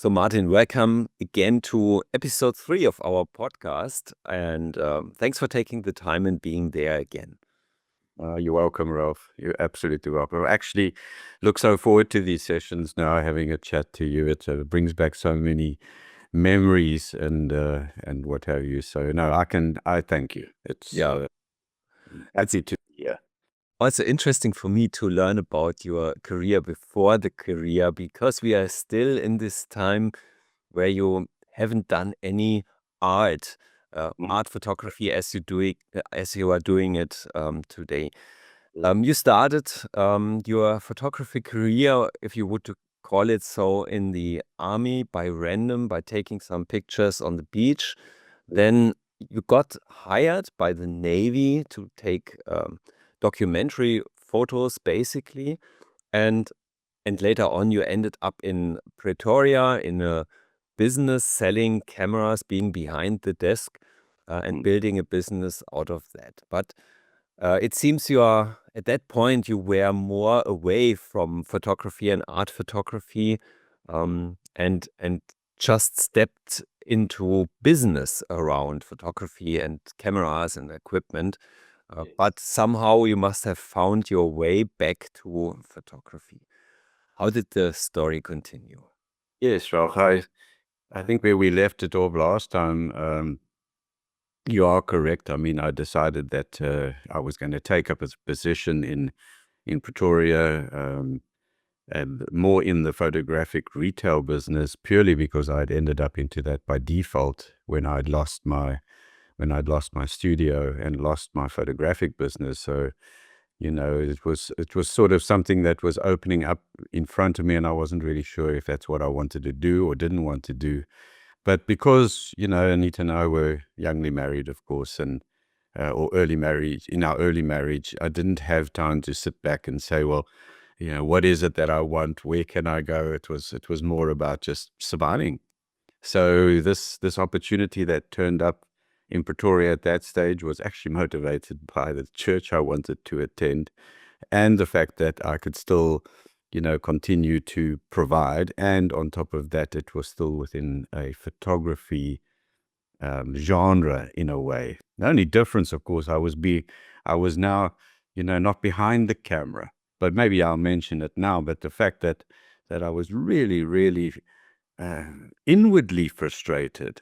So, Martin, welcome again to episode 3 of our podcast. And thanks for taking the time and being there again. You're welcome, Ralf. You're absolutely welcome. I actually look so forward to these sessions now, having a chat to you. It brings back so many memories and what have you. So no, I thank you. It's happy to be here. Also interesting for me to learn about your career before the career, because we are still in this time where you haven't done any art, art photography as you are doing it today. You started your photography career, if you would to call it so, in the army by taking some pictures on the beach. Then you got hired by the Navy to take documentary photos, basically, and later on you ended up in Pretoria in a business selling cameras, being behind the desk and building a business out of that. But it seems at that point you were more away from photography and art photography, and just stepped into business around photography and cameras and equipment. But somehow you must have found your way back to photography. How did the story continue? Yes, Ralf. I think where we left it off last time, you are correct. I mean, I decided that I was going to take up a position in Pretoria, and more in the photographic retail business, purely because I'd ended up into that by default when I'd lost my studio and lost my photographic business. So, it was sort of something that was opening up in front of me, and I wasn't really sure if that's what I wanted to do or didn't want to do. But because, Anita and I were youngly married, of course, and or early marriage, in our early marriage, I didn't have time to sit back and say, well, what is it that I want? Where can I go? It was more about just surviving. So this opportunity that turned up in Pretoria at that stage was actually motivated by the church I wanted to attend, and the fact that I could still, continue to provide. And on top of that, it was still within a photography genre in a way. The only difference, of course, I was now, not behind the camera, but maybe I'll mention it now. But the fact that I was really, really inwardly frustrated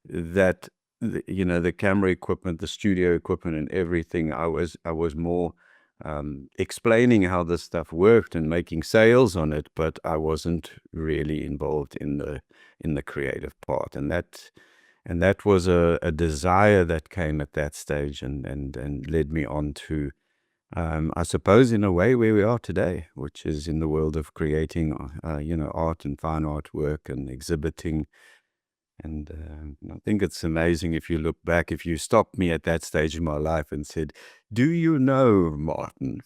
that the camera equipment, the studio equipment, and everything. I was more explaining how this stuff worked and making sales on it, but I wasn't really involved in the creative part, and that was a desire that came at that stage and led me on to, I suppose, in a way, where we are today, which is in the world of creating, art and fine artwork and exhibiting. And I think it's amazing if you look back, if you stopped me at that stage in my life and said, do you know, Martin,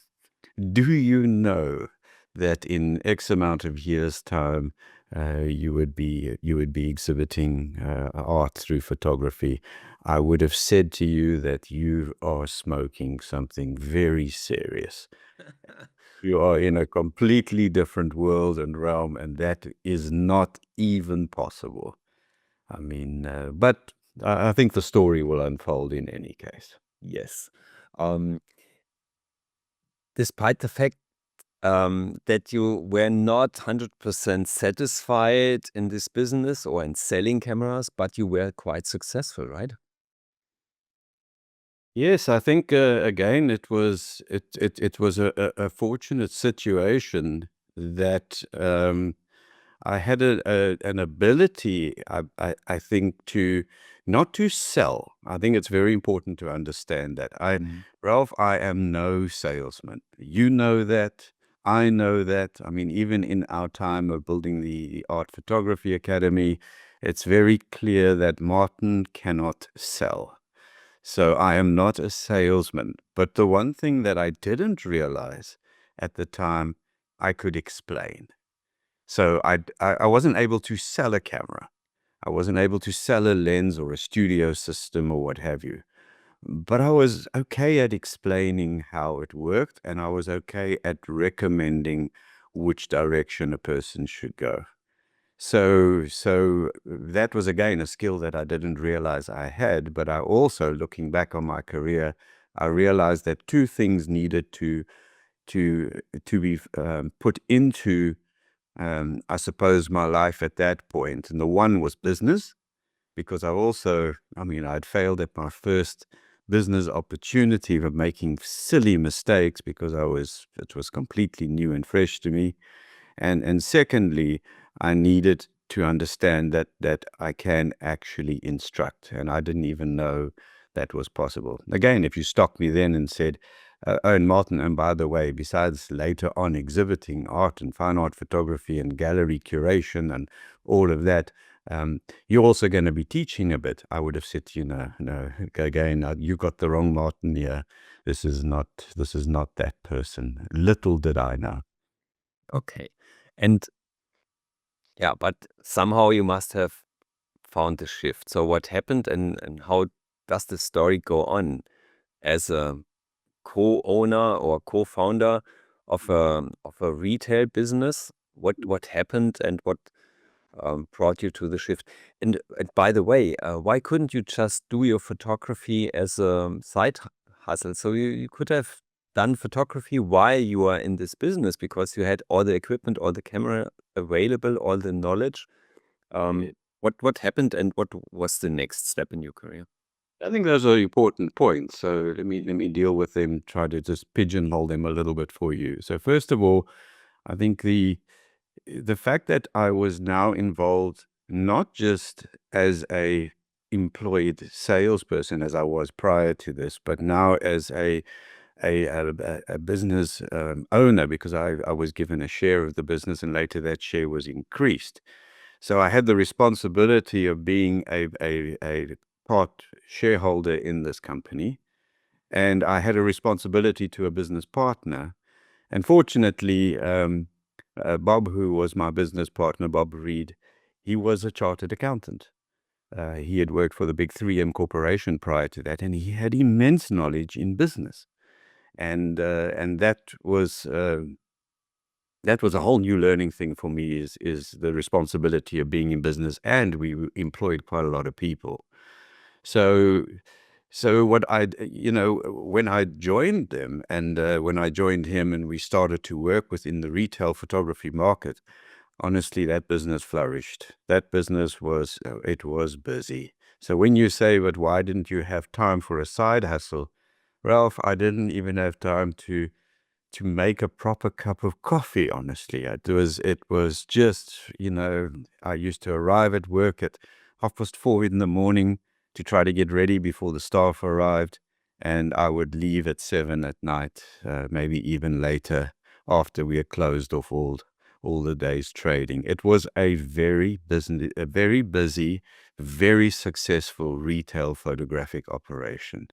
do you know that in X amount of years' time, you would be exhibiting art through photography? I would have said to you that you are smoking something very serious. You are in a completely different world and realm, and that is not even possible. I mean, but I think the story will unfold in any case. Yes. Despite the fact that you were not 100% satisfied in this business or in selling cameras, but you were quite successful, right? Yes, I think again it was a fortunate situation that I had an ability, I think, to not to sell. I think it's very important to understand that. Ralf, I am no salesman. You know that. I know that. I mean, even in our time of building the Art Photography Academy, it's very clear that Martin cannot sell. So I am not a salesman. But the one thing that I didn't realize at the time, I could explain. So I wasn't able to sell a camera. I wasn't able to sell a lens or a studio system or what have you. But I was okay at explaining how it worked, and I was okay at recommending which direction a person should go. So that was again a skill that I didn't realize I had. But I also, looking back on my career, I realized that two things needed to be put into, I suppose, my life at that point. And the one was business, because I'd failed at my first business opportunity of making silly mistakes because it was completely new and fresh to me. And secondly, I needed to understand that I can actually instruct, and I didn't even know that was possible. Again, if you stopped me then and said, "Oh, and Martin, and by the way, besides later on exhibiting art and fine art photography and gallery curation and all of that, you're also going to be teaching a bit," I would have said, no, again, you got the wrong Martin here. This is not that person. Little did I know. Okay. And yeah, but somehow you must have found the shift. So what happened, and how does the story go on as a co-owner or co-founder of a retail business? What happened, and what brought you to the shift? And by the way, why couldn't you just do your photography as a side hustle? So you could have done photography while you were in this business, because you had all the equipment, all the camera available, all the knowledge. What happened, and what was the next step in your career? I think those are important points. So let me deal with them, try to just pigeonhole them a little bit for you. So first of all, I think the fact that I was now involved not just as a employed salesperson as I was prior to this, but now as a business owner, because I was given a share of the business, and later that share was increased. So I had the responsibility of being a part shareholder in this company, and I had a responsibility to a business partner. And fortunately, Bob, who was my business partner, Bob Reed, he was a chartered accountant. He had worked for the big 3M corporation prior to that, and he had immense knowledge in business. And that was a whole new learning thing for me, is the responsibility of being in business, and we employed quite a lot of people. So what when I joined them, and when I joined him and we started to work within the retail photography market, honestly, that business flourished. That business it was busy. So when you say, "But why didn't you have time for a side hustle?" Ralph, I didn't even have time to make a proper cup of coffee, honestly. It was just, I used to arrive at work at 4:30 in the morning to try to get ready before the staff arrived, and I would leave at 7 at night, maybe even later, after we had closed off all the day's trading. It was a very busy, very successful retail photographic operation.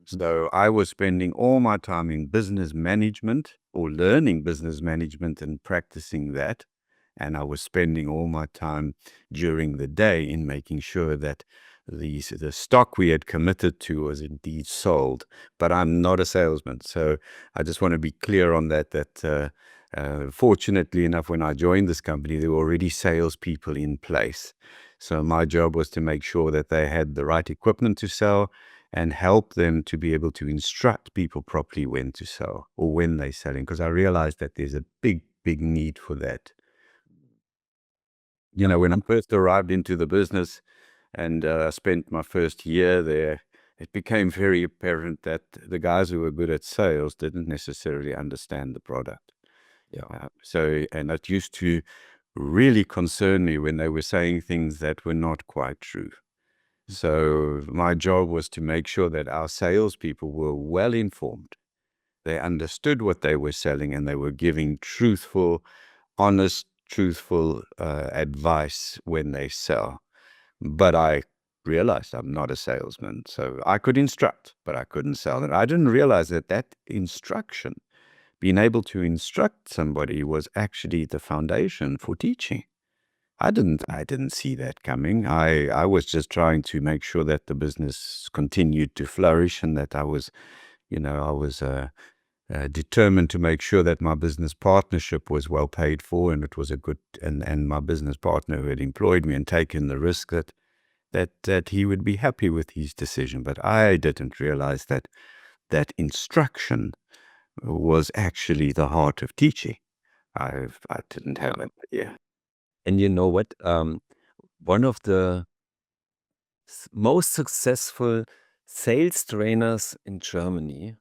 So I was spending all my time in business management, or learning business management and practicing that. And I was spending all my time during the day in making sure that the stock we had committed to was indeed sold. But I'm not a salesman, so I just want to be clear on that, fortunately enough, when I joined this company, there were already salespeople in place. So my job was to make sure that they had the right equipment to sell, and help them to be able to instruct people properly when to sell, or when they're selling, because I realized that there's a big need for that. When I first arrived into the business and spent my first year there, it became very apparent that the guys who were good at sales didn't necessarily understand the product. Yeah. And that used to really concern me when they were saying things that were not quite true. So my job was to make sure that our salespeople were well informed. They understood what they were selling, and they were giving honest, truthful advice when they sell. But I realized I'm not a salesman, so I could instruct, but I couldn't sell. And I didn't realize that instruction, being able to instruct somebody, was actually the foundation for teaching. I didn't see that coming. I was just trying to make sure that the business continued to flourish, and that I was determined to make sure that my business partnership was well paid for, and it was a good, and my business partner who had employed me and taken the risk that he would be happy with his decision. But I didn't realize that instruction was actually the heart of teaching. I didn't have it. Yeah. And you know what? One of the most successful sales trainers in Germany,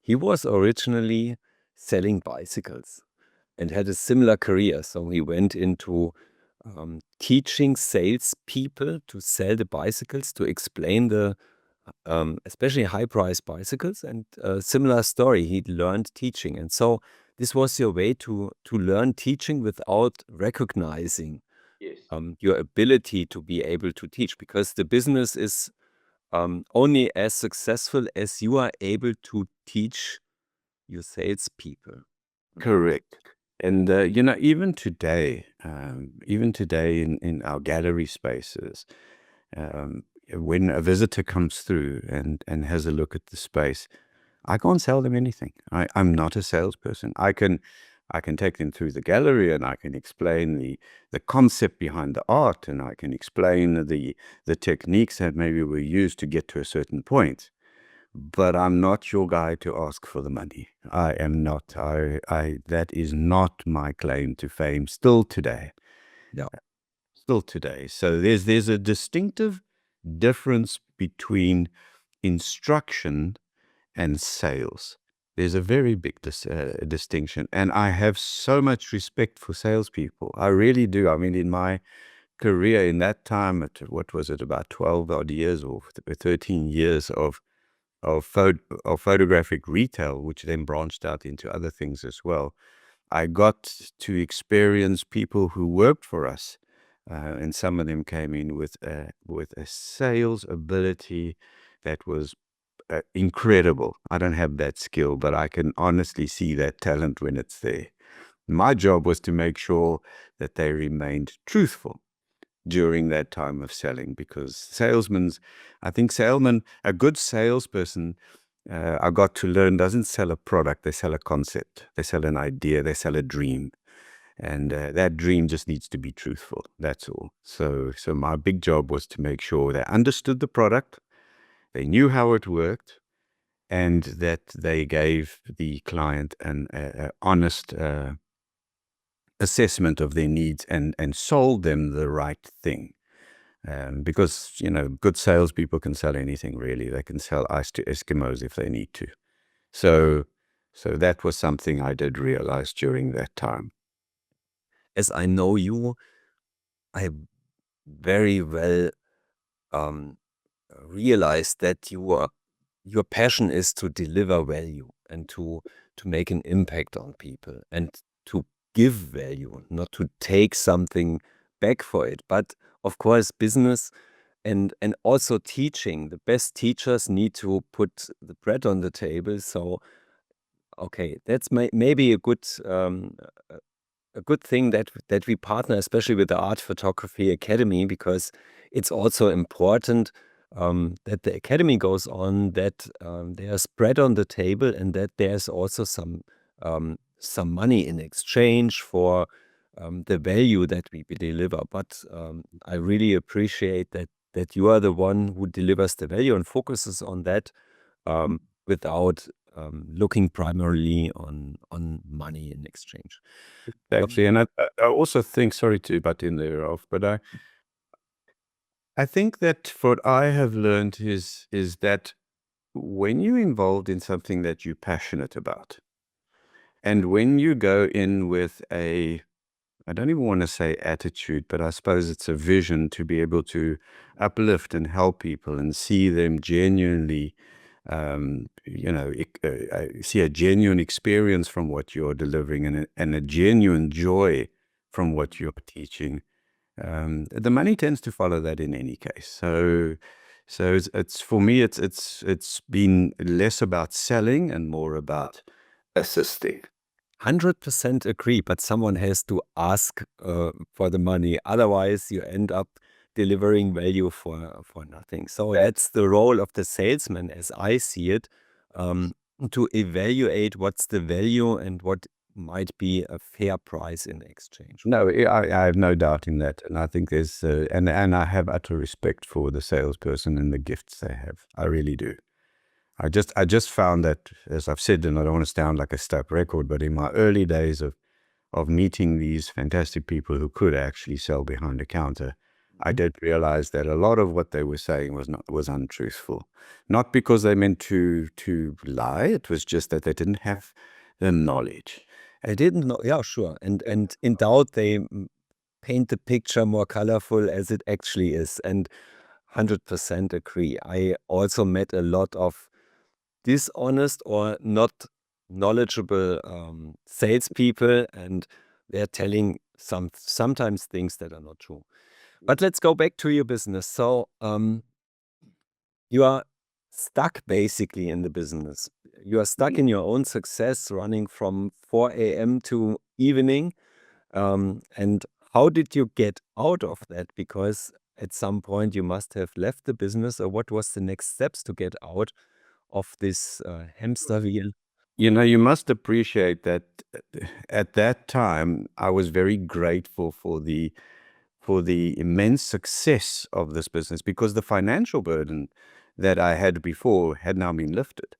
he was originally selling bicycles and had a similar career. So he went into teaching salespeople to sell the bicycles, to explain the especially high-priced bicycles. And a similar story, he learned teaching. And so this was your way to learn teaching without recognizing Yes. your ability to be able to teach, because the business is only as successful as you are able to teach your salespeople. Correct. And even today in our gallery spaces, when a visitor comes through and has a look at the space, I can't sell them anything. I'm not a salesperson. I can take them through the gallery, and I can explain the concept behind the art, and I can explain the techniques that maybe were used to get to a certain point. But I'm not your guy to ask for the money. I am not. That is not my claim to fame still today. Yeah. Still today. So there's a distinctive difference between instruction and sales. There's a very big distinction. And I have so much respect for salespeople. I really do. I mean, in my career, in that time, what was it, about 12 odd years or 13 years of photographic retail, which then branched out into other things as well, I got to experience people who worked for us, and some of them came in with a sales ability that was incredible. I don't have that skill, but I can honestly see that talent when it's there. My job was to make sure that they remained truthful during that time of selling, because a good salesperson, I got to learn, doesn't sell a product, they sell a concept, they sell an idea, they sell a dream. And that dream just needs to be truthful. That's all. So my big job was to make sure they understood the product, they knew how it worked, and that they gave the client an honest assessment of their needs and sold them the right thing. Because, good salespeople can sell anything, really. They can sell ice to Eskimos if they need to. So that was something I did realize during that time. As I know you, I very well realized that your passion is to deliver value and to make an impact on people and to give value, not to take something back for it. But of course, business and also teaching, the best teachers need to put the bread on the table. So, okay, that's maybe a good thing that we partner, especially with the Art Photography Academy, because it's also important that the academy goes on, that there's bread on the table, and that there's also some money in exchange for the value that we deliver. But I really appreciate that you are the one who delivers the value and focuses on that without looking primarily on money in exchange. Exactly. And I also think, sorry to butt in there, Ralph, but I think that what I have learned is that when you're involved in something that you're passionate about, and when you go in with I don't even want to say attitude, but I suppose it's a vision to be able to uplift and help people and see them genuinely, see a genuine experience from what you're delivering, and a genuine joy from what you're teaching. The money tends to follow that in any case. So it's for me, it's been less about selling and more about assisting. 100% agree, but someone has to ask for the money. Otherwise, you end up delivering value for nothing. So that's the role of the salesman, as I see it. to evaluate what's the value and what might be a fair price in exchange. No, I have no doubt in that, and I think there's and I have utter respect for the salesperson and the gifts they have. I really do. I just found that, as I've said, and I don't want to sound like a stuck record, but in my early days of meeting these fantastic people who could actually sell behind a counter, I did realize that a lot of what they were saying was untruthful. Not because they meant to lie, it was just that they didn't have the knowledge. I didn't know. Yeah, sure. And in doubt, they paint the picture more colorful as it actually is. And 100% agree. I also met a lot of dishonest or not knowledgeable salespeople, and they're telling sometimes things that are not true. But let's go back to your business. So you are stuck basically in the business. You are stuck in your own success, running from 4 a.m. to evening. And how did you get out of that? Because at some point you must have left the business, or what was the next steps to get out of this hamster wheel? You know, you must appreciate that at that time, I was very grateful for the immense success of this business, because the financial burden that I had before had now been lifted.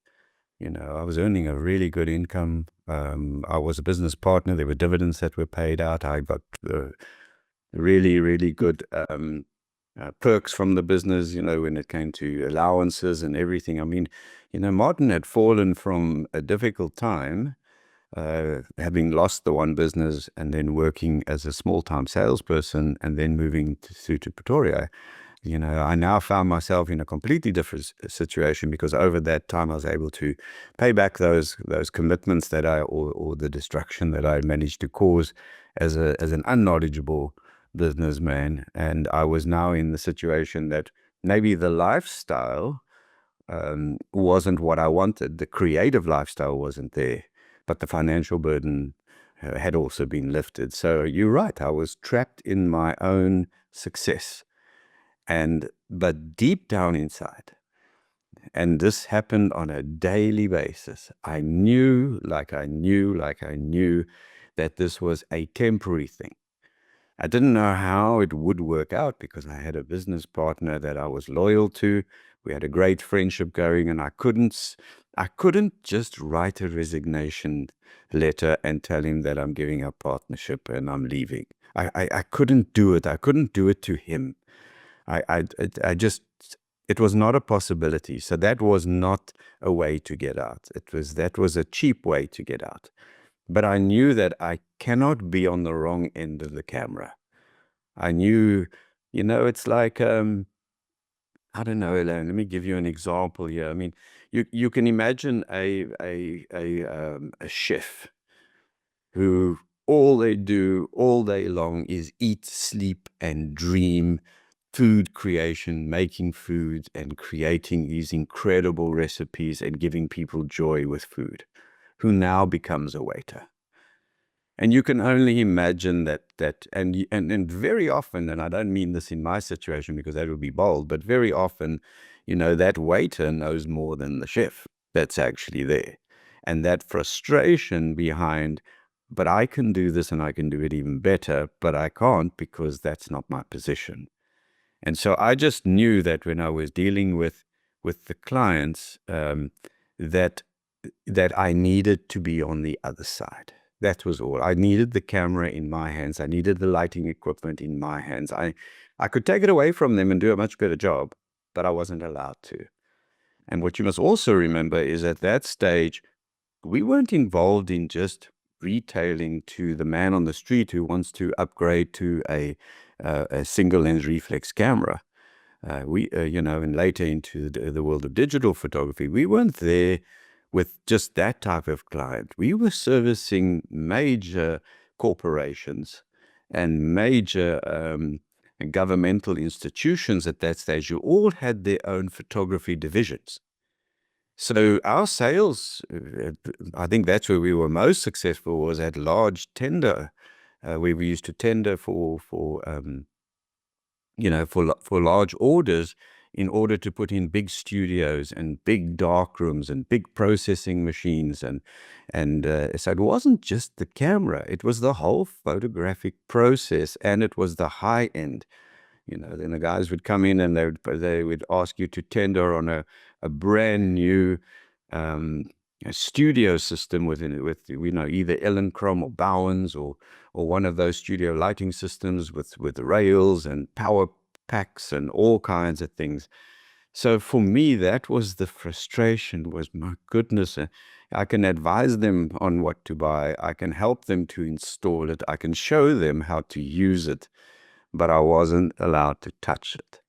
You know, I was earning a really good income. I was a business partner. There were dividends that were paid out. I got really, really good perks from the business, you know, when it came to allowances and everything. I mean, you know, Martin had fallen from a difficult time, having lost the one business and then working as a small-time salesperson and then moving to Pretoria. You know, I now found myself in a completely different situation, because over that time I was able to pay back those commitments that or the destruction that I managed to cause as an unknowledgeable businessman. And I was now in the situation that maybe the lifestyle wasn't what I wanted. The creative lifestyle wasn't there, but the financial burden had also been lifted. So you're right, I was trapped in my own success. But deep down inside, and this happened on a daily basis, I knew that this was a temporary thing. I didn't know how it would work out, because I had a business partner that I was loyal to. We had a great friendship going, and I couldn't just write a resignation letter and tell him that I'm giving up partnership and I'm leaving. I couldn't do it. I couldn't do it to him. It was not a possibility. So that was not a way to get out. That was a cheap way to get out. But I knew that I cannot be on the wrong end of the camera. I knew, you know, it's like, I don't know, Elaine, let me give you an example here. I mean, you can imagine a chef who all they do all day long is eat, sleep, and dream food creation, making food and creating these incredible recipes and giving people joy with food, who now becomes a waiter. And you can only imagine and very often, and I don't mean this in my situation because that would be bold, but very often, you know, that waiter knows more than the chef that's actually there. And that frustration behind, but I can do this and I can do it even better, but I can't because that's not my position. And so I just knew that when I was dealing with the clients, that I needed to be on the other side. That was all. I needed the camera in my hands. I needed the lighting equipment in my hands. I could take it away from them and do a much better job, but I wasn't allowed to. And what you must also remember is at that stage, we weren't involved in just retailing to the man on the street who wants to upgrade to a single lens reflex camera. You know, and later into the world of digital photography, we weren't there with just that type of client. We were servicing major corporations and major governmental institutions at that stage, who all had their own photography divisions. So our sales, I think that's where we were most successful, was at large tender, where we used to tender for large orders in order to put in big studios and big dark rooms and big processing machines. So it wasn't just the camera, it was the whole photographic process, and it was the high end. Then the guys would come in and they would ask you to tender on a brand new a studio system with either Elinchrom or Bowens or one of those studio lighting systems with rails and power packs and all kinds of things. So for me, that was the frustration, was, my goodness, I can advise them on what to buy. I can help them to install it. I can show them how to use it, but I wasn't allowed to touch it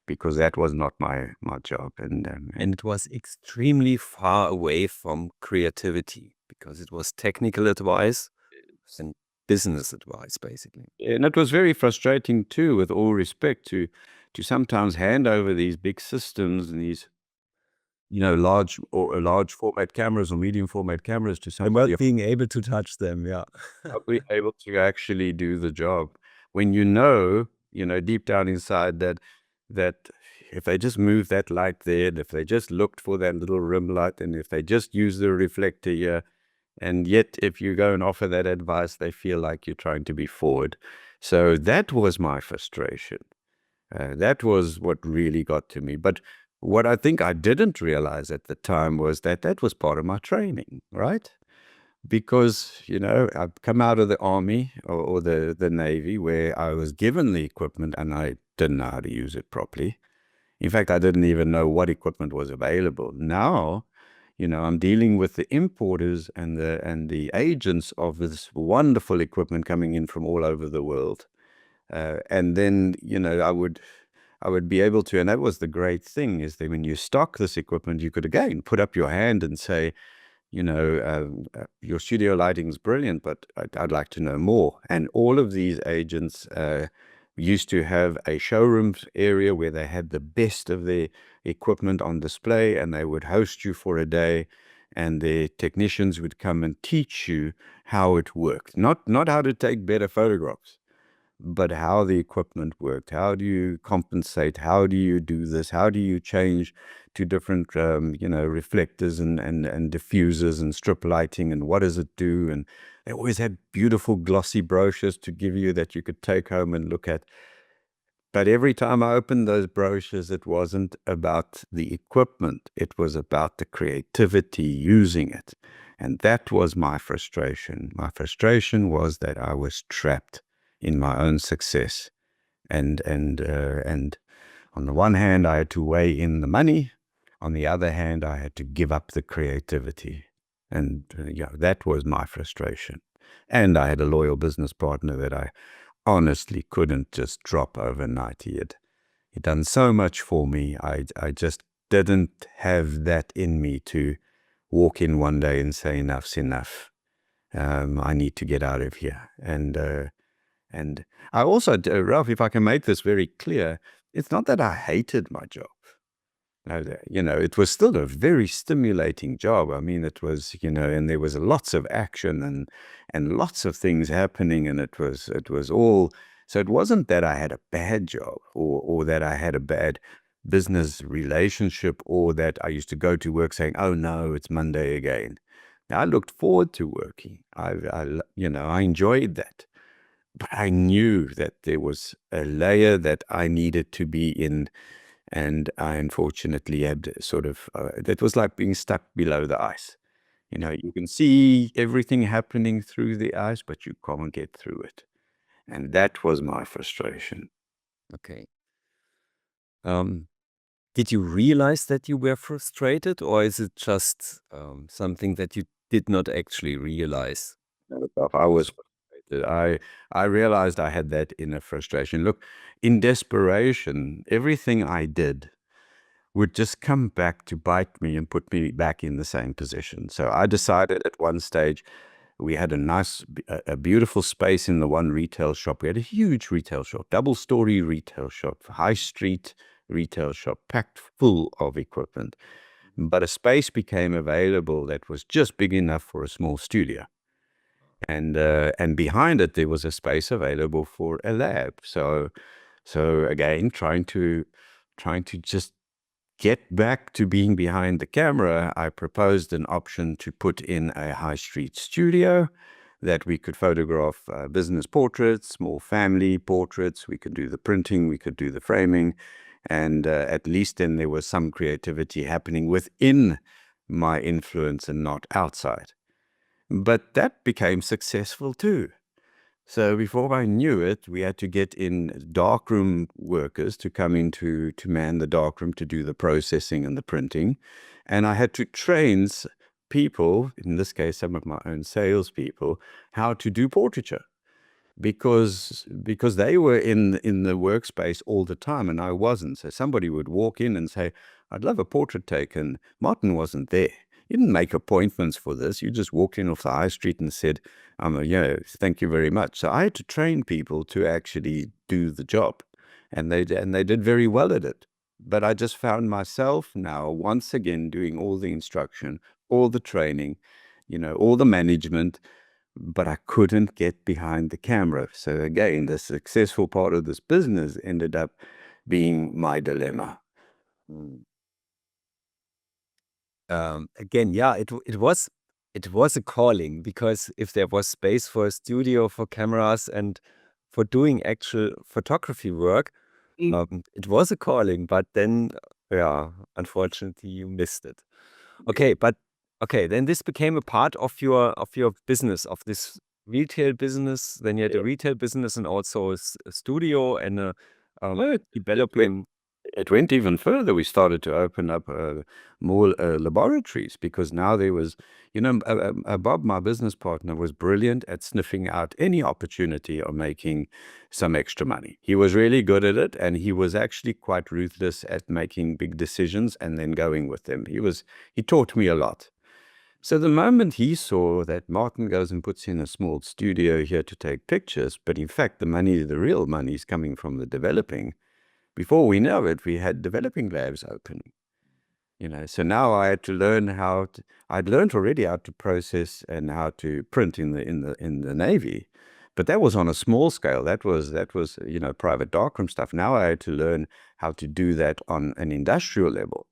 because that was not my job. And it was extremely far away from creativity because it was technical advice and business advice, basically. And it was very frustrating too, with all respect, to sometimes hand over these big systems and these large format cameras or medium format cameras to somebody, not being able to touch them, yeah. not being able to actually do the job, when deep down inside that if they just moved that light there, and if they just looked for that little rim light, and if they just use the reflector here, and yet if you go and offer that advice, they feel like you're trying to be forward. So that was my frustration. That was what really got to me. But what I think I didn't realize at the time was that was part of my training, right? Because, I've come out of the Army or the Navy, where I was given the equipment and I didn't know how to use it properly. In fact, I didn't even know what equipment was available. Now, I'm dealing with the importers and the agents of this wonderful equipment coming in from all over the world. And then, I would be able to, and that was the great thing, is that when you stock this equipment, you could again put up your hand and say, your studio lighting is brilliant, but I'd like to know more. And all of these agents used to have a showroom area where they had the best of their equipment on display, and they would host you for a day, and their technicians would come and teach you how it worked. Not how to take better photographs, but how the equipment worked. How do you compensate? How do you do this? How do you change to different, reflectors and diffusers and strip lighting, and what does it do? And they always had beautiful glossy brochures to give you that you could take home and look at. But every time I opened those brochures, it wasn't about the equipment. It was about the creativity using it. And that was my frustration. My frustration was that I was trapped in my own success. And on the one hand, I had to weigh in the money. On the other hand, I had to give up the creativity. And that was my frustration. And I had a loyal business partner that I honestly couldn't just drop overnight. He'd done so much for me. I just didn't have that in me to walk in one day and say, enough's enough. I need to get out of here. And I also, Ralph, if I can make this very clear, it's not that I hated my job. No, it was still a very stimulating job. I mean, it was, and there was lots of action and lots of things happening, and it was all, so it wasn't that I had a bad job or that I had a bad business relationship, or that I used to go to work saying, oh no, it's Monday again. Now, I looked forward to working. I enjoyed that. But I knew that there was a layer that I needed to be in, and I unfortunately had sort of, that was like being stuck below the ice. You can see everything happening through the ice, but you can't get through it. And that was my frustration. Okay. Did you realize that you were frustrated, or is it just something that you did not actually realize? I was frustrated. I realized I had that inner frustration. Look, in desperation, everything I did would just come back to bite me and put me back in the same position. So I decided at one stage, we had a beautiful space in the one retail shop. We had a huge retail shop, double-story retail shop, high street retail shop, packed full of equipment. But a space became available that was just big enough for a small studio. And behind it, there was a space available for a lab. So again, trying to just get back to being behind the camera, I proposed an option to put in a high street studio that we could photograph business portraits, small family portraits. We could do the printing, we could do the framing, and at least then there was some creativity happening within my influence and not outside. But that became successful too. So before I knew it, we had to get in darkroom workers to come in to man the darkroom to do the processing and the printing. And I had to train people, in this case, some of my own salespeople, how to do portraiture. Because they were in the workspace all the time and I wasn't. So somebody would walk in and say, I'd love a portrait taken. Martin wasn't there. You didn't make appointments for this. You just walked in off the high street and said, yeah, thank you very much. So I had to train people to actually do the job. And they did very well at it. But I just found myself now once again doing all the instruction, all the training, all the management, but I couldn't get behind the camera. So again, the successful part of this business ended up being my dilemma. Again, yeah, it was a calling, because if there was space for a studio, for cameras, and for doing actual photography work, it was a calling. But then, yeah, unfortunately, you missed it. Okay, but then this became a part of your business, of this retail business. Then you had a retail business and also a studio and a developing. It went even further. We started to open up more laboratories, because now there was, Bob, my business partner, was brilliant at sniffing out any opportunity of making some extra money. He was really good at it, and he was actually quite ruthless at making big decisions and then going with them. He taught me a lot. So the moment he saw that Martin goes and puts in a small studio here to take pictures, but in fact the real money is coming from the developing. Before we know it, we had developing labs opening. So now I had to learn I'd learned already how to process and how to print in the Navy, but that was on a small scale. That was private darkroom stuff. Now I had to learn how to do that on an industrial level.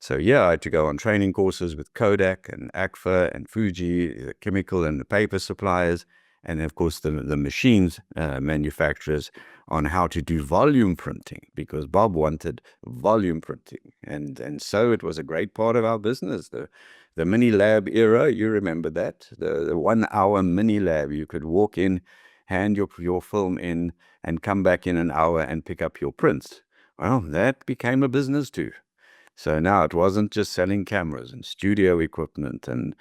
So yeah, I had to go on training courses with Kodak and Agfa and Fuji, the chemical and the paper suppliers, and of course the machines manufacturers, on how to do volume printing, because Bob wanted volume printing. And so it was a great part of our business. The mini lab era, you remember that? The 1 hour mini lab. You could walk in, hand your film in, and come back in an hour and pick up your prints. Well, that became a business too. So now it wasn't just selling cameras and studio equipment and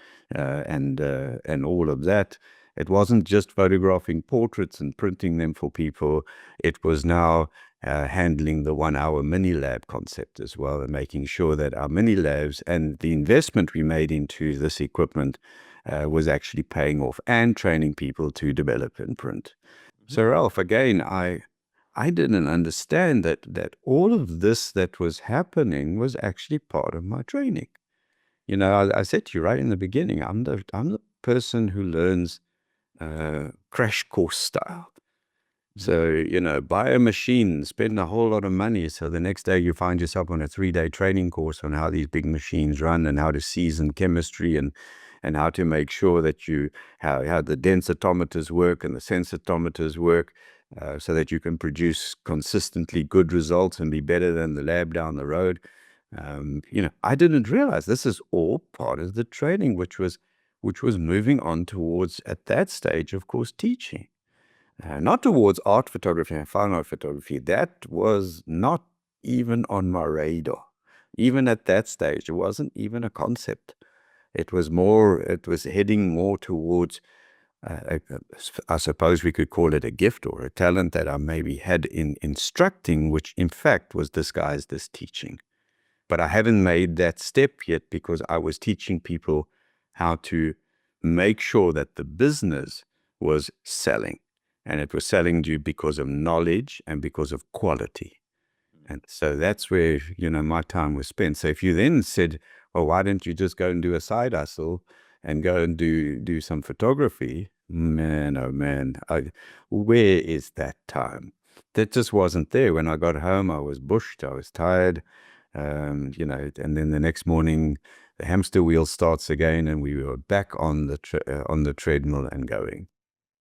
all of that. It wasn't just photographing portraits and printing them for people. It was now handling the 1 hour mini lab concept as well, and making sure that our mini labs and the investment we made into this equipment was actually paying off, and training people to develop and print. So Ralf, again, I didn't understand that all of this that was happening was actually part of my training. I said to you right in the beginning, I'm the person who learns crash course style. So, buy a machine, spend a whole lot of money, so the next day you find yourself on a 3-day training course on how these big machines run, and how to season chemistry, and how to make sure that how the densitometers work and the sensitometers work, so that you can produce consistently good results and be better than the lab down the road. I didn't realize this is all part of the training, which was moving on towards, at that stage, of course, teaching. Not towards art photography and fine art photography. That was not even on my radar. Even at that stage, it wasn't even a concept. It was heading more towards, I suppose we could call it a gift or a talent that I maybe had in instructing, which in fact was disguised as teaching. But I haven't made that step yet, because I was teaching people how to make sure that the business was selling. And it was selling due because of knowledge and because of quality. And so that's where, my time was spent. So if you then said, well, why don't you just go and do a side hustle and go and do some photography? Man, oh man, where is that time? That just wasn't there. When I got home, I was bushed, I was tired. You know, and then the next morning the hamster wheel starts again, and we were back on the treadmill and going.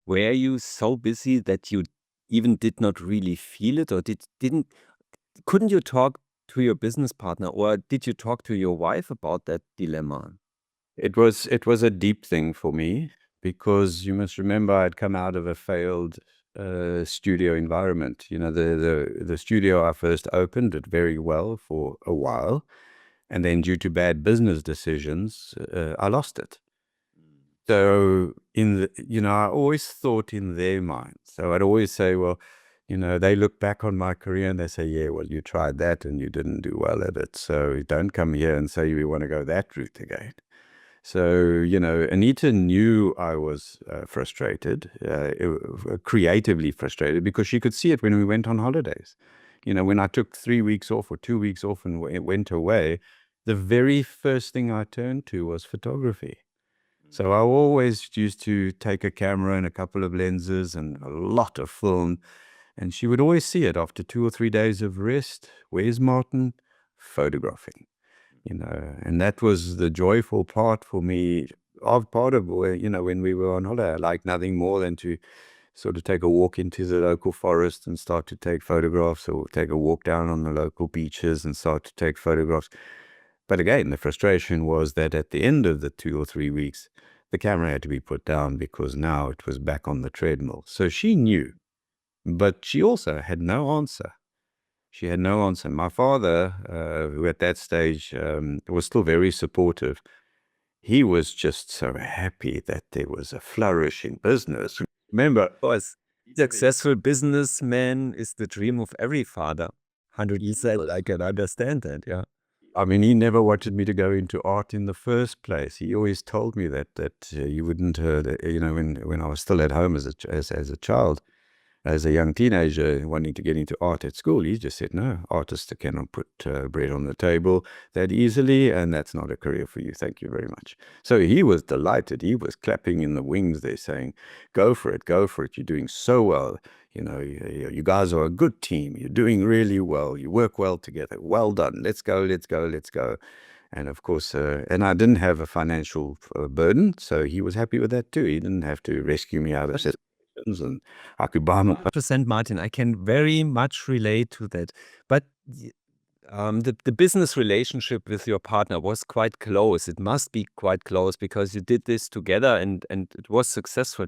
Were you so busy that you even did not really feel it, or couldn't you talk to your business partner, or did you talk to your wife about that dilemma? It was a deep thing for me, because you must remember I'd come out of a failed studio environment. You know, the studio I first opened did very well for a while, and then due to bad business decisions, I lost it. So I always thought in their minds. So I'd always say, well, they look back on my career and they say, yeah, well, you tried that and you didn't do well at it. So don't come here and say we want to go that route again. So, Anita knew I was frustrated, creatively frustrated, because she could see it when we went on holidays. When I took 3 weeks off or 2 weeks off and went away, the very first thing I turned to was photography. So I always used to take a camera and a couple of lenses and a lot of film. And she would always see it after 2 or 3 days of rest. Where's Martin? Photographing. And that was the joyful part for me, part of where, when we were on holiday. I liked nothing more than to sort of take a walk into the local forest and start to take photographs, or take a walk down on the local beaches and start to take photographs. But again, the frustration was that at the end of the 2 or 3 weeks, the camera had to be put down, because now it was back on the treadmill. So she knew, but she also had no answer. She had no answer. My father, who at that stage was still very supportive, he was just so happy that there was a flourishing business. Remember, Of course, successful businessman is the dream of every father. 100 years old, I can understand that, yeah. I mean, he never wanted me to go into art in the first place. He always told me that you wouldn't, when I was still at home as a child, as a young teenager wanting to get into art at school, he just said, no, artists cannot put bread on the table that easily, and that's not a career for you. Thank you very much. So he was delighted. He was clapping in the wings there, saying, go for it, go for it. You're doing so well. You guys are a good team. You're doing really well. You work well together. Well done. Let's go, let's go, let's go. And of course, and I didn't have a financial burden, so he was happy with that too. He didn't have to rescue me out of it. And I could buy my 100%, Martin. I can very much relate to that. But the business relationship with your partner was quite close. It must be quite close, because you did this together and it was successful.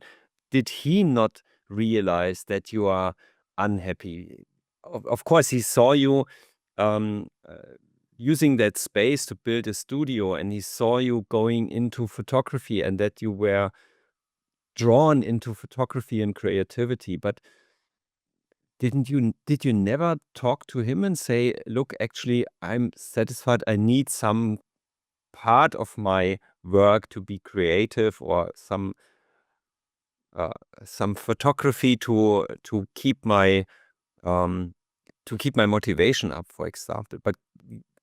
Did he not realize that you are unhappy? Of course, he saw you using that space to build a studio, and he saw you going into photography and that you were drawn into photography and creativity. But did you never talk to him and say, look, actually, I'm satisfied. I need some part of my work to be creative, or some photography to keep my motivation up, for example. But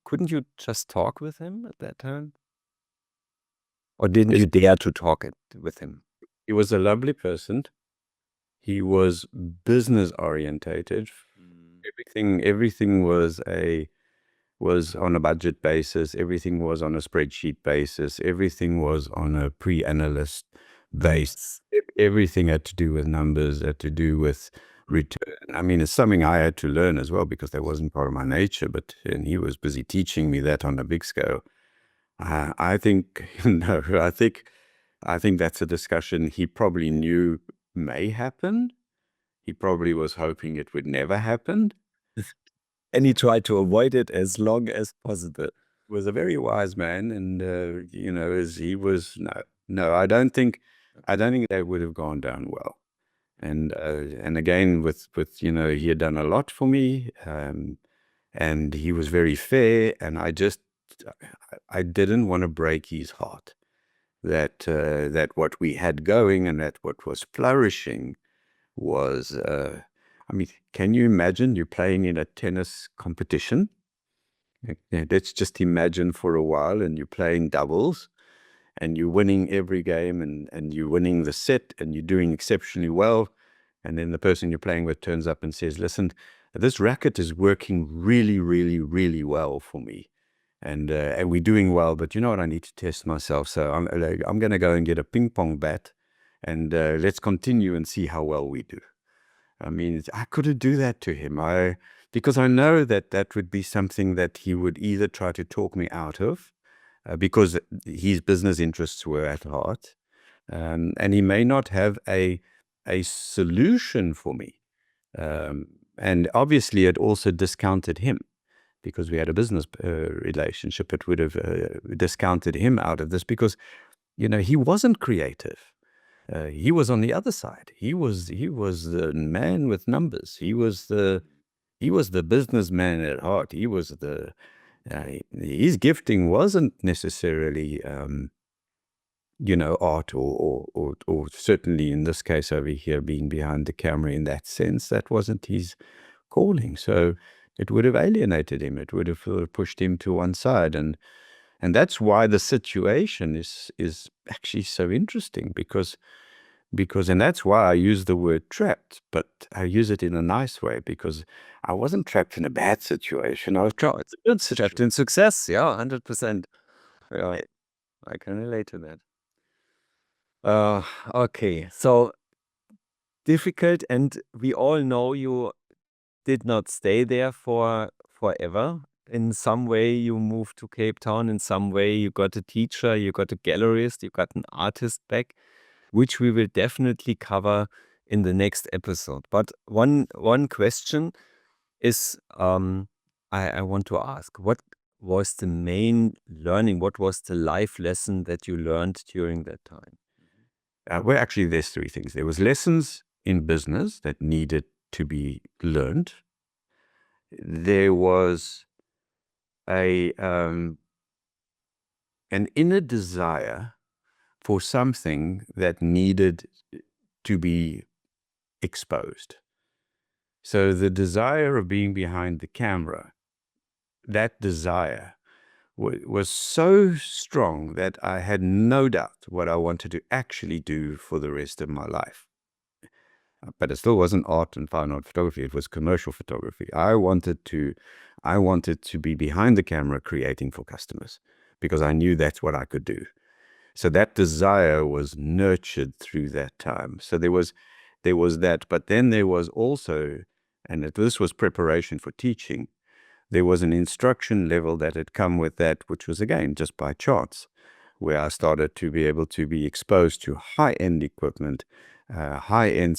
couldn't you just talk with him at that time? Or didn't you dare to talk with him? He was a lovely person. He was business orientated. Everything was on a budget basis. Everything was on a spreadsheet basis. Everything was on a pre-analyst base. Everything had to do with numbers, had to do with return. I mean, it's something I had to learn as well, because that wasn't part of my nature, and he was busy teaching me that on a big scale. I think, I think that's a discussion he probably knew may happen. He probably was hoping it would never happen. And he tried to avoid it as long as possible. He was a very wise man, and as he was, no, I don't think that would have gone down well. And again, with he had done a lot for me, and he was very fair, and I didn't want to break his heart. That what we had going and that what was flourishing was, I mean, can you imagine you're playing in a tennis competition? Let's just imagine for a while, and you're playing doubles, and you're winning every game, and you're winning the set, and you're doing exceptionally well. And then the person you're playing with turns up and says, listen, this racket is working really, really, really well for me. And we're doing well, but you know what? I need to test myself. So I'm going to go and get a ping pong bat, and let's continue and see how well we do. I mean, I couldn't do that to him. Because I know that that would be something that he would either try to talk me out of, because his business interests were at heart, and he may not have a solution for me. And obviously, it also discounted him, because we had a business relationship. It would have discounted him out of this, because he wasn't creative. He was on the other side. He was the man with numbers. He was the businessman at heart. He was his gifting wasn't necessarily art, or certainly in this case over here, being behind the camera in that sense. That wasn't his calling. So it would have alienated him. It would have pushed him to one side. And that's why the situation is actually so interesting, because and that's why I use the word trapped, but I use it in a nice way, because I wasn't trapped in a bad situation. I was trapped in success. Yeah, 100%. Yeah, I can relate to that. Okay, so difficult, and we all know you did not stay there forever. In some way, you moved to Cape Town. In some way, you got a teacher, you got a gallerist, you got an artist back, which we will definitely cover in the next episode. But one question is, I want to ask, what was the main learning? What was the life lesson that you learned during that time? Well, actually, there's three things. There was lessons in business that needed to be learned. There was an inner desire for something that needed to be exposed. So the desire of being behind the camera, that desire was so strong that I had no doubt what I wanted to actually do for the rest of my life. But it still wasn't art and fine art photography. It was commercial photography. I wanted to be behind the camera creating for customers, because I knew that's what I could do. So that desire was nurtured through that time. So there was that, but then there was also, and this was preparation for teaching, there was an instruction level that had come with that, which was, again, just by chance, where I started to be able to be exposed to high-end equipment, high-end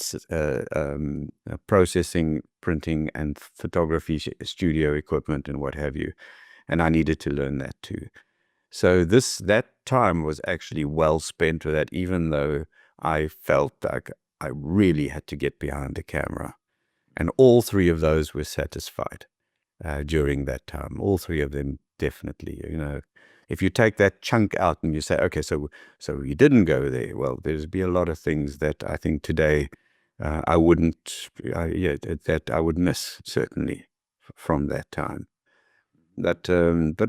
processing, printing, and photography studio equipment, and what have you. And I needed to learn that too. So that time was actually well spent with that, even though I felt like I really had to get behind the camera. And all three of those were satisfied during that time. All three of them, definitely. If you take that chunk out and you say, okay, so you didn't go there, well, there'd be a lot of things that I think today I wouldn't, that I would miss, certainly, from that time. But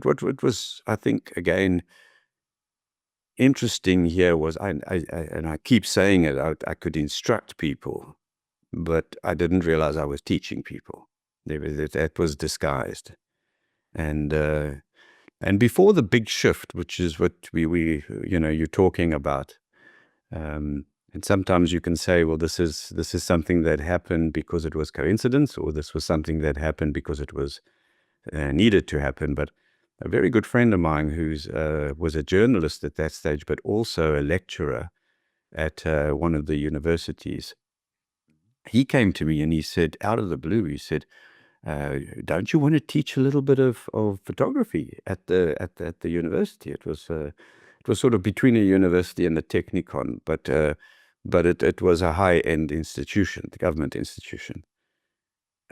what was, I think, again, interesting here was, and I keep saying it, I could instruct people, but I didn't realize I was teaching people. That was disguised. And before the big shift, which is what you're talking about, and sometimes you can say, well, this is something that happened because it was coincidence, or this was something that happened because it was needed to happen. But a very good friend of mine, who's was a journalist at that stage, but also a lecturer at one of the universities, he came to me and he said, out of the blue, he said, don't you want to teach a little bit of photography at the university? It was sort of between a university and a technicon, but it was a high-end institution, the government institution.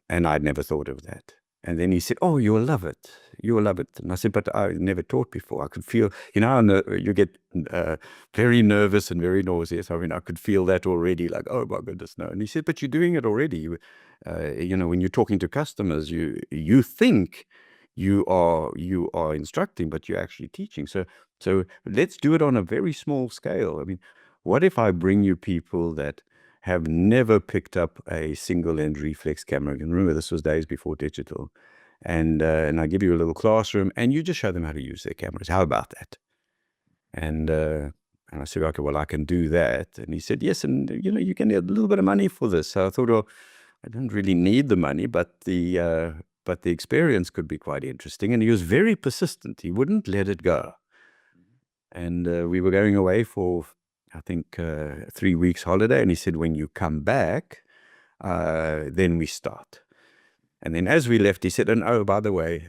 And I'd never thought of that. And then he said, oh, you will love it. You will love it. And I said, but I never taught before. I could feel, you get very nervous and very nauseous. I mean, I could feel that already, like, oh my goodness, no. And he said, but you're doing it already. When you're talking to customers, you think you are instructing, but you're actually teaching. So let's do it on a very small scale. I mean, what if I bring you people that have never picked up a single lens reflex camera. And remember, this was days before digital. And I give you a little classroom, and you just show them how to use their cameras. How about that? And I said, okay, well, I can do that. And he said, yes, and you can get a little bit of money for this. So I thought, well, I don't really need the money, but the experience could be quite interesting. And he was very persistent. He wouldn't let it go. And we were going away for, I think, 3 weeks holiday. And he said, when you come back, then we start. And then as we left, he said, and oh, by the way,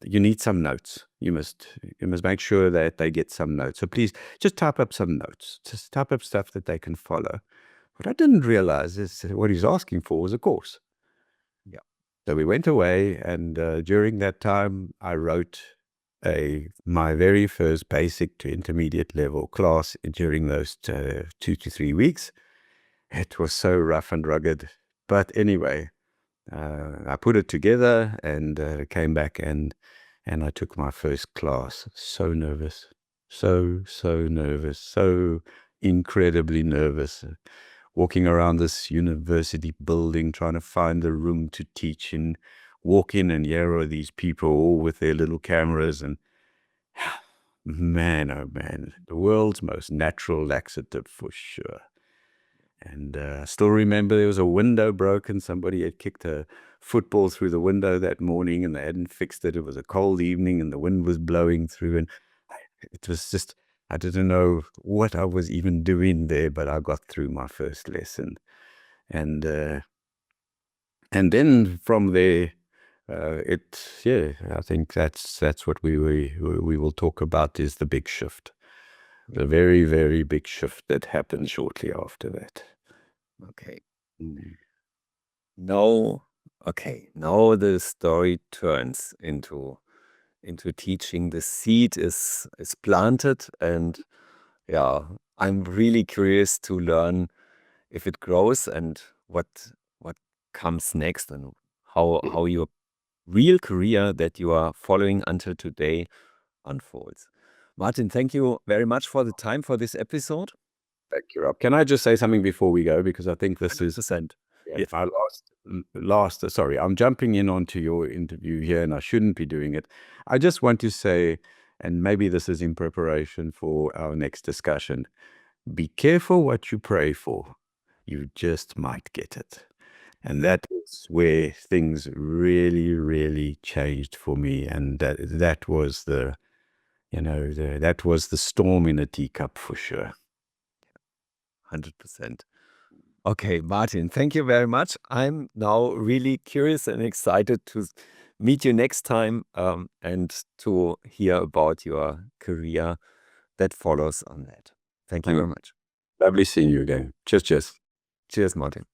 you need some notes. You must make sure that they get some notes. So please just type up some notes. Just type up stuff that they can follow. What I didn't realize is what he's asking for was a course. Yeah. So we went away, and during that time, I wrote my very first basic to intermediate level class during those 2 to 3 weeks. It was so rough and rugged. But anyway, I put it together and came back and I took my first class. So nervous, so nervous, so incredibly nervous. Walking around this university building, trying to find a room to teach in, walk in, and here are these people all with their little cameras, and man, oh man, the world's most natural laxative for sure. And I still remember there was a window broken. Somebody had kicked a football through the window that morning, and they hadn't fixed it. It was a cold evening, and the wind was blowing through, and it was just, I didn't know what I was even doing there, but I got through my first lesson. And then from there, I think that's what we will talk about, is the big shift. The very, very big shift that happened shortly after that. Okay. Now the story turns into teaching. The seed is planted, and yeah, I'm really curious to learn if it grows and what comes next, and how your real career that you are following until today unfolds. Martin, thank you very much for the time for this episode. Thank you, Rob. Can I just say something before we go? Because I think this is 100%. Yes. My last, sorry, I'm jumping in onto your interview here, and I shouldn't be doing it. I just want to say, and maybe this is in preparation for our next discussion, be careful what you pray for. You just might get it. And that is where things really, really changed for me. And that was the storm in a teacup for sure. 100%. Okay, Martin, thank you very much. I'm now really curious and excited to meet you next time, and to hear about your career that follows on that. Thank you very much. Lovely seeing you again. Cheers. Cheers, Martin.